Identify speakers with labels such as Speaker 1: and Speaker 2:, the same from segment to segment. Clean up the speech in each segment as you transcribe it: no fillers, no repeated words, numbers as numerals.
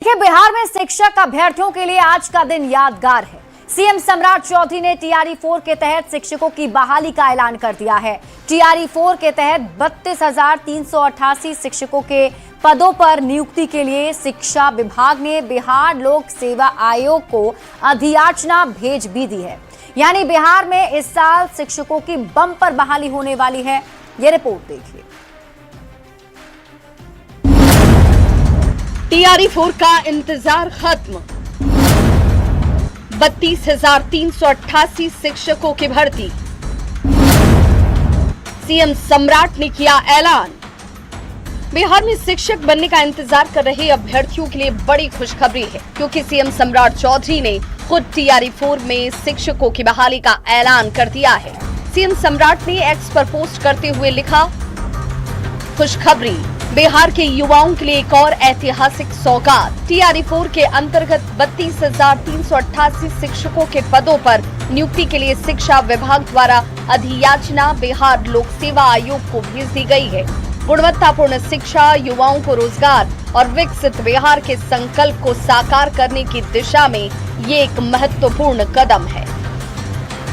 Speaker 1: देखिए, बिहार में शिक्षक अभ्यर्थियों के लिए आज का दिन यादगार है। सीएम सम्राट चौधरी ने टीआरई 4 के तहत शिक्षकों की बहाली का ऐलान कर दिया है। टीआरई 4 के तहत 32,388 शिक्षकों के पदों पर नियुक्ति के लिए शिक्षा विभाग ने बिहार लोक सेवा आयोग को अधियाचना भेज भी दी है। यानी बिहार में इस साल शिक्षकों की बम्पर बहाली होने वाली है। ये रिपोर्ट देखिए।
Speaker 2: टीआरई 4 का इंतजार खत्म। 32,388 शिक्षकों की भर्ती। सीएम सम्राट ने किया ऐलान। बिहार में शिक्षक बनने का इंतजार कर रहे अभ्यर्थियों के लिए बड़ी खुशखबरी है, क्योंकि सीएम सम्राट चौधरी ने खुद टीआरई 4 में शिक्षकों की बहाली का ऐलान कर दिया है। सीएम सम्राट ने एक्स पर पोस्ट करते हुए लिखा, खुशखबरी, बिहार के युवाओं के लिए एक और ऐतिहासिक सौगात। टीआरई 4 के अंतर्गत 32,388 शिक्षकों के पदों पर नियुक्ति के लिए शिक्षा विभाग द्वारा अधियाचना बिहार लोक सेवा आयोग को भेज दी गई है। गुणवत्तापूर्ण शिक्षा, युवाओं को रोजगार और विकसित बिहार के संकल्प को साकार करने की दिशा में ये एक महत्वपूर्ण कदम है।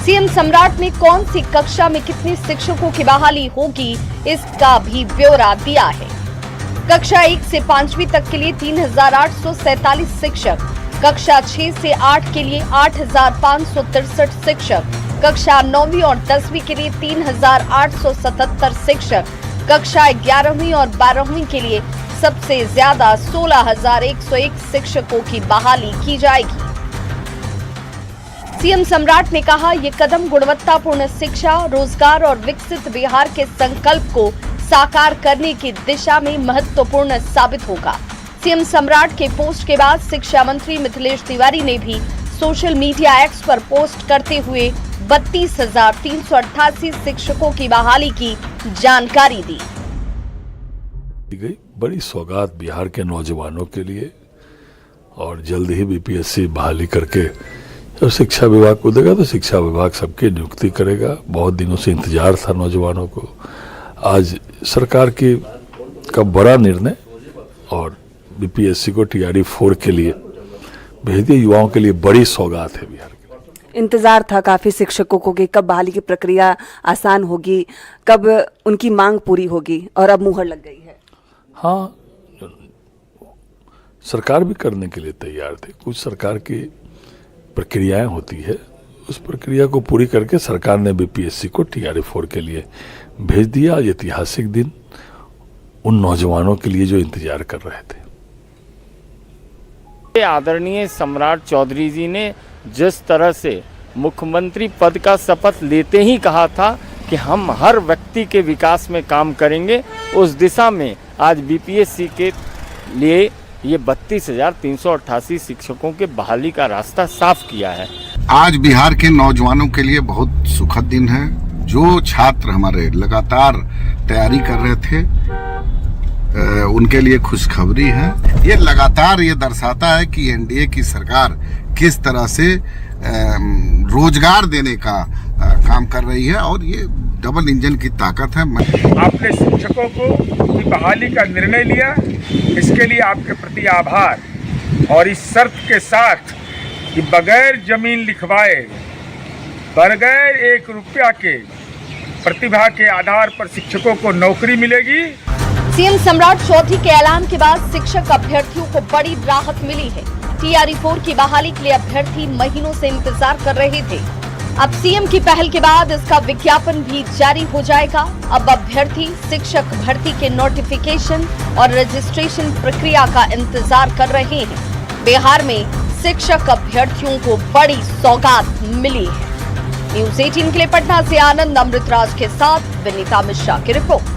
Speaker 2: सीएम सम्राट ने कौन सी कक्षा में कितने शिक्षकों की बहाली होगी, इसका भी ब्यौरा दिया है। कक्षा 1 से 5वीं तक के लिए 3,847 शिक्षक, कक्षा 6 से 8 के लिए 8,563 शिक्षक, कक्षा 9वीं और 10वीं के लिए 3,877 शिक्षक, कक्षा 11वीं और 12वीं के लिए सबसे ज्यादा 16,101 शिक्षकों की बहाली की जाएगी। सीएम सम्राट ने कहा, ये कदम गुणवत्तापूर्ण शिक्षा, रोजगार और विकसित बिहार के संकल्प को साकार करने की दिशा में महत्वपूर्ण साबित होगा। सीएम सम्राट के पोस्ट के बाद शिक्षा मंत्री मिथिलेश तिवारी ने भी सोशल मीडिया एक्स पर पोस्ट करते हुए 32,388 शिक्षकों की बहाली की जानकारी दी।
Speaker 3: बड़ी सौगात बिहार के नौजवानों के लिए, और जल्द ही बीपीएससी बहाली करके जब शिक्षा विभाग को देगा तो शिक्षा विभाग सबकी नियुक्ति करेगा। बहुत दिनों से इंतजार था नौजवानों को। आज सरकार का बड़ा निर्णय और बीपीएससी को टीआरई 4 के लिए भेज दिया। युवाओं के लिए बड़ी सौगात है बिहार की।
Speaker 4: इंतजार था काफी शिक्षकों को कि कब बहाली की प्रक्रिया आसान होगी, कब उनकी मांग पूरी होगी, और अब मुहर लग गई है।
Speaker 3: हाँ, सरकार भी करने के लिए तैयार थी। कुछ सरकार की प्रक्रियाएं होती है, उस प्रक्रिया को पूरी करके सरकार ने बीपीएससी को टीआरई 4 के लिए भेज दिया। ऐतिहासिक दिन उन नौजवानों के लिए जो इंतजार कर रहे थे।
Speaker 5: आदरणीय सम्राट चौधरी जी ने जिस तरह से मुख्यमंत्री पद का शपथ लेते ही कहा था कि हम हर व्यक्ति के विकास में काम करेंगे, उस दिशा में आज बीपीएससी के लिए ये 32,388 शिक्षकों के बहाली का रास्ता साफ किया है।
Speaker 6: आज बिहार के नौजवानों के लिए बहुत सुखद दिन है। जो छात्र हमारे लगातार तैयारी कर रहे थे, उनके लिए खुशखबरी है। ये लगातार ये दर्शाता है कि एनडीए की सरकार किस तरह से रोजगार देने का काम कर रही है, और ये डबल इंजन की ताकत है।
Speaker 7: आपने शिक्षकों को की बहाली का निर्णय लिया, इसके लिए आपके प्रति आभार। और इस शर्त के साथ कि बगैर जमीन लिखवाए, बगैर 1 रुपया के प्रतिभा के आधार पर शिक्षकों को नौकरी मिलेगी।
Speaker 2: सीएम सम्राट चौधरी के ऐलान के बाद शिक्षक अभ्यर्थियों को बड़ी राहत मिली है। टीआरई 4 की बहाली के लिए अभ्यर्थी महीनों से इंतजार कर रहे थे। अब सीएम की पहल के बाद इसका विज्ञापन भी जारी हो जाएगा। अब अभ्यर्थी शिक्षक भर्ती के नोटिफिकेशन और रजिस्ट्रेशन प्रक्रिया का इंतजार कर रहे हैं। बिहार में शिक्षक अभ्यर्थियों को बड़ी सौगात मिली है। न्यूज़ 18 के लिए पटना से आनंद अमृतराज के साथ विनीता मिश्रा की रिपोर्ट।